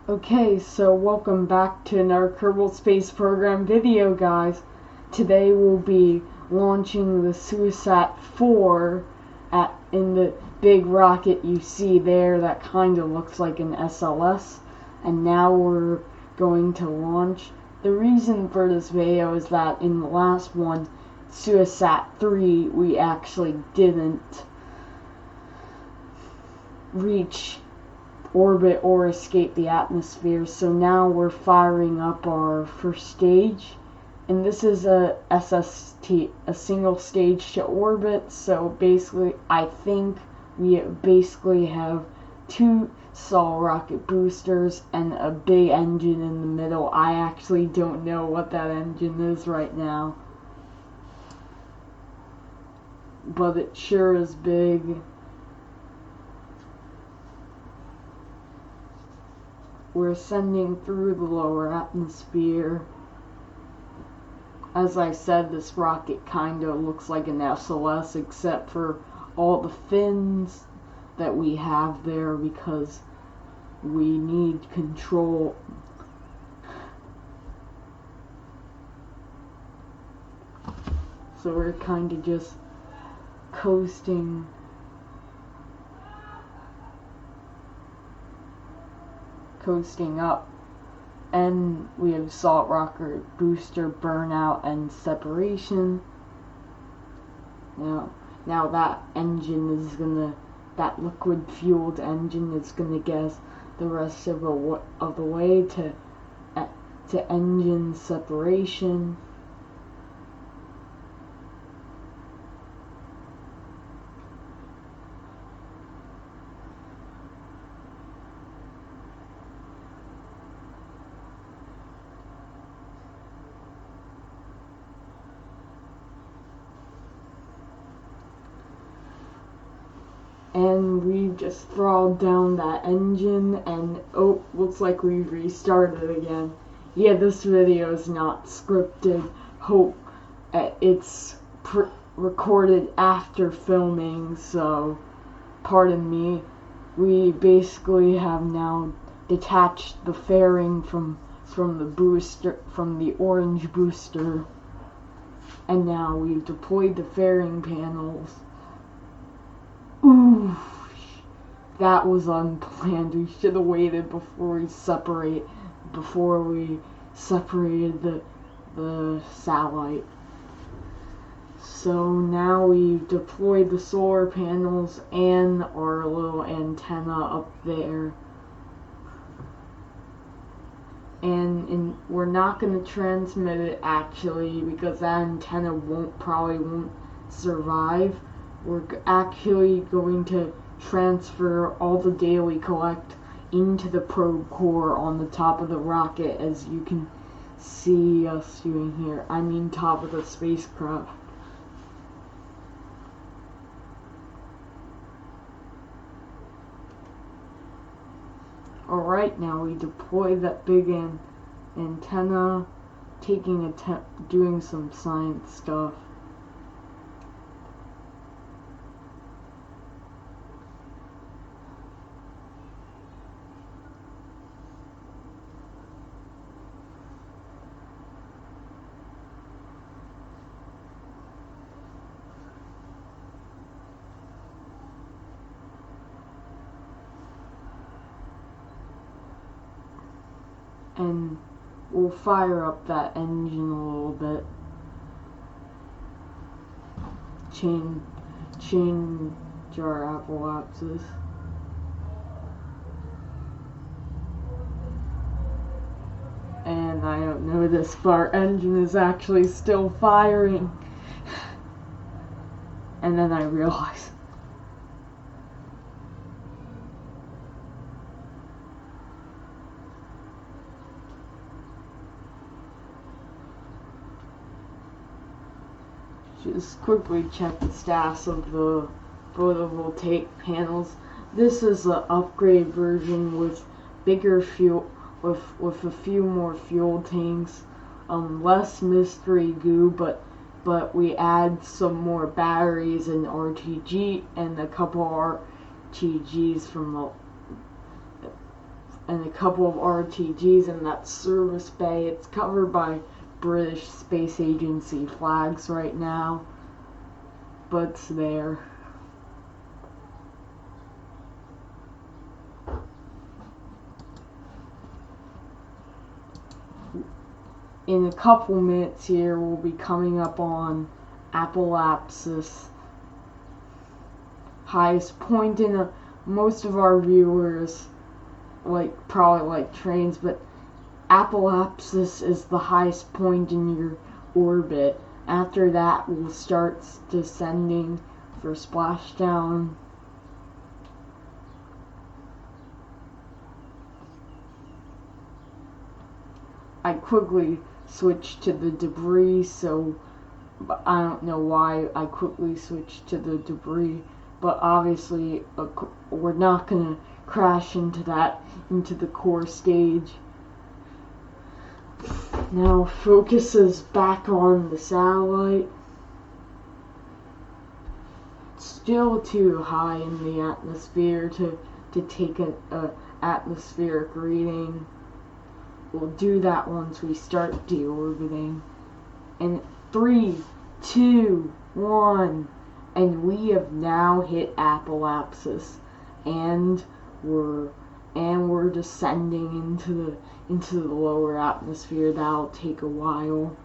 Okay, so welcome back to another Kerbal Space Program video, guys. Today we'll be launching the Suisat IV in the big rocket you see there that kind of looks like an SLS. And now we're going to launch. The reason for this video is that in the last one, Suisat III, we actually didn't reach orbit or escape the atmosphere, so now we're firing up our first stage, and this is a SST, a single stage to orbit. So basically I think we basically have two solid rocket boosters and a big engine in the middle. I actually don't know what that engine is right now, but it sure is big. We're ascending through the lower atmosphere. As I said, this rocket kinda looks like an SLS except for all the fins that we have there because we need control. So we're kinda just coasting up, and we have salt rocket booster burnout and separation. Now that engine is that liquid fueled engine is gonna get us the rest of the way to engine separation. And we've just throttled down that engine, and oh, looks like we've restarted again. Yeah, this video is not scripted. It's recorded after filming, so pardon me. We basically have now detached the fairing from the booster, from the orange booster, and now we've deployed the fairing panels. Ooh, that was unplanned. We should have waited before we separated the satellite. So now we've deployed the solar panels and our little antenna up there. And we're not going to transmit it actually because that antenna probably won't survive. We're actually going to transfer all the data we collect into the probe core on the top of the rocket, as you can see us doing here. I mean top of the spacecraft. Alright, now we deploy that big antenna, doing some science stuff. And we'll fire up that engine a little bit. Change our apoapsis. And I don't know this, but our engine is actually still firing. And then I realized. Just quickly check the status of the photovoltaic panels. This is an upgrade version with bigger fuel, with a few more fuel tanks, less mystery goo, but we add some more batteries and RTG and a couple RTGs from and a couple of RTGs in that service bay. It's covered by British Space Agency flags right now, but it's there. In a couple minutes here, we'll be coming up on Apoapsis, highest point in most of our viewers probably like trains, but Apoapsis is the highest point in your orbit. After that, we'll start descending for splashdown. I quickly switched to the debris, but I don't know why I quickly switched to the debris, but obviously we're not gonna crash into the core stage. Now focus is back on the satellite. Still too high in the atmosphere to take an atmospheric reading. We'll do that once we start deorbiting. And 3, 2, 1, and we have now hit Apoapsis, and we're descending into the lower atmosphere. That'll take a while.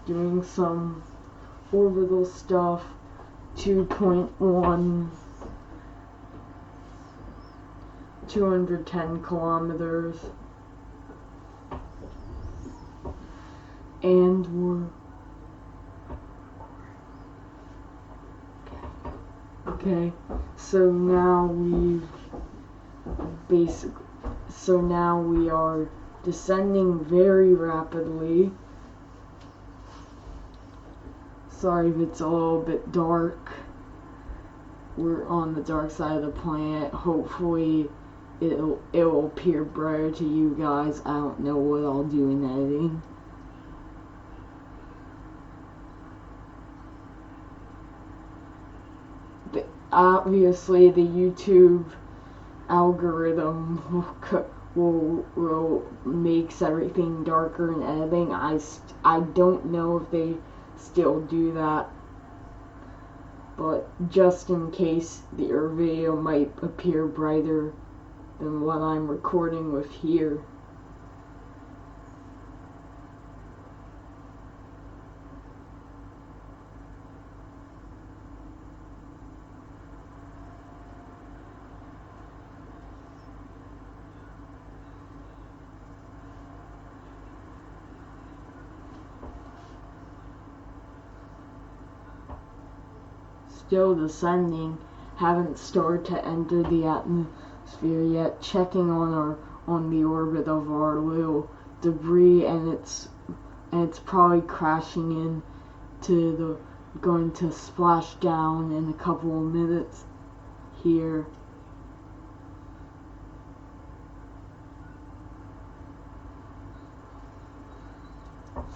Doing some orbital stuff. 2.1, 210 kilometers, and we're okay. So now we are descending very rapidly. Sorry if it's a little bit dark. We're on the dark side of the planet. Hopefully it'll appear brighter to you guys. I don't know what I'll do in editing. But obviously the YouTube algorithm will makes everything darker in editing. I don't know if they still do that, but just in case, your video might appear brighter than what I'm recording with here. Still descending, haven't started to enter the atmosphere yet. Checking on the orbit of our little debris, and it's probably crashing going to splash down in a couple of minutes here.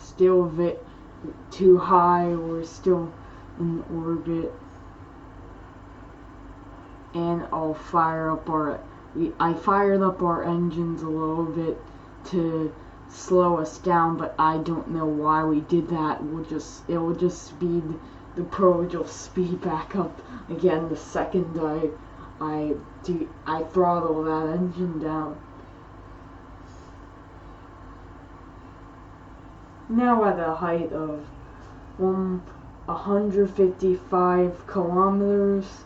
Still too high. We're still in orbit. And I fired up our engines a little bit to slow us down, but I don't know why we did that. It will just speed the probe will speed back up again the second I throttle that engine down. Now at a height of 155 kilometers.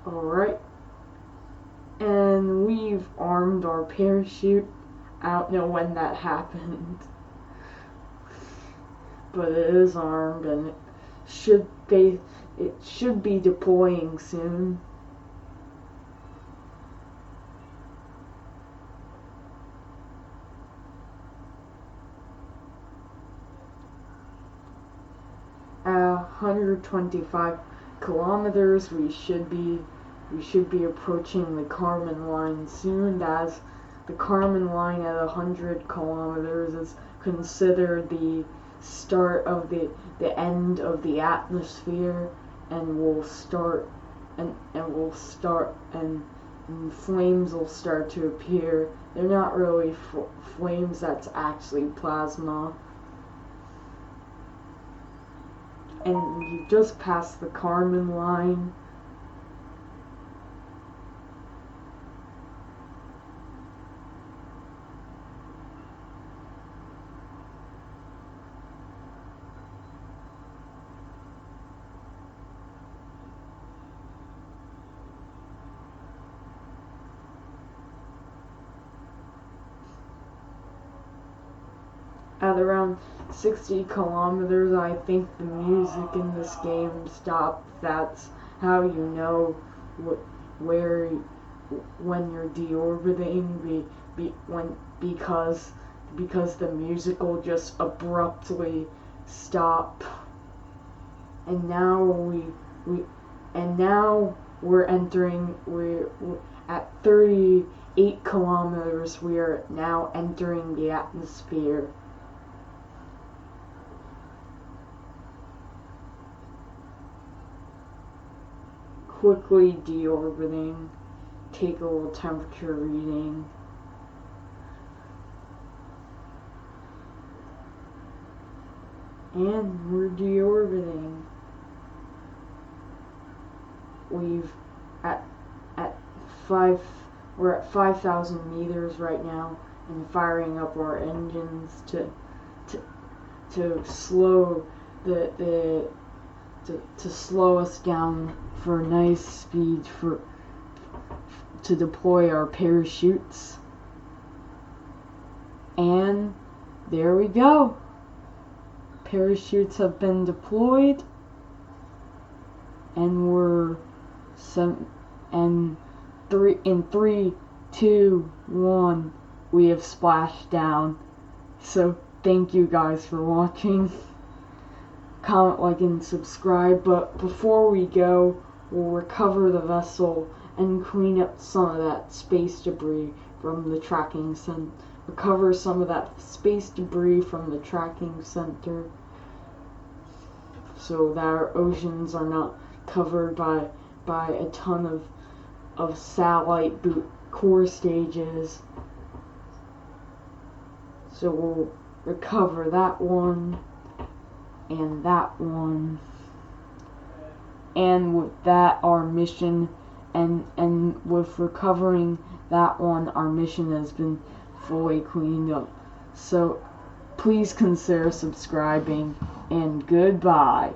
Alright, and we've armed our parachute. I don't know when that happened, but it is armed, and it should be deploying soon. 125 kilometers. We should be approaching the Kármán line soon, as the Kármán line at 100 kilometers is considered the start of the end of the atmosphere, and flames will start to appear. They're not really flames, that's actually plasma. And you just passed the Kármán line. At around 60 kilometers, I think the music in this game stopped. That's how you know when you're deorbiting, because the music will just abruptly stop. And now we're at 38 kilometers. We are now entering the atmosphere. Quickly deorbiting, take a little temperature reading. And we're deorbiting. We're at 5,000 meters right now, and firing up our engines to slow to slow us down for a nice speed to deploy our parachutes. And there we go. Parachutes have been deployed, and in 3, 2, 1, we have splashed down. So thank you guys for watching. Comment, like, and subscribe. But before we go, we'll recover the vessel and clean up some of that space debris from the tracking center. Recover some of that space debris from the tracking center, so that our oceans are not covered by a ton of satellite core stages. So we'll recover that one. And that one, and with that, our mission, and with recovering that one, our mission has been fully cleaned up. So please consider subscribing, and goodbye.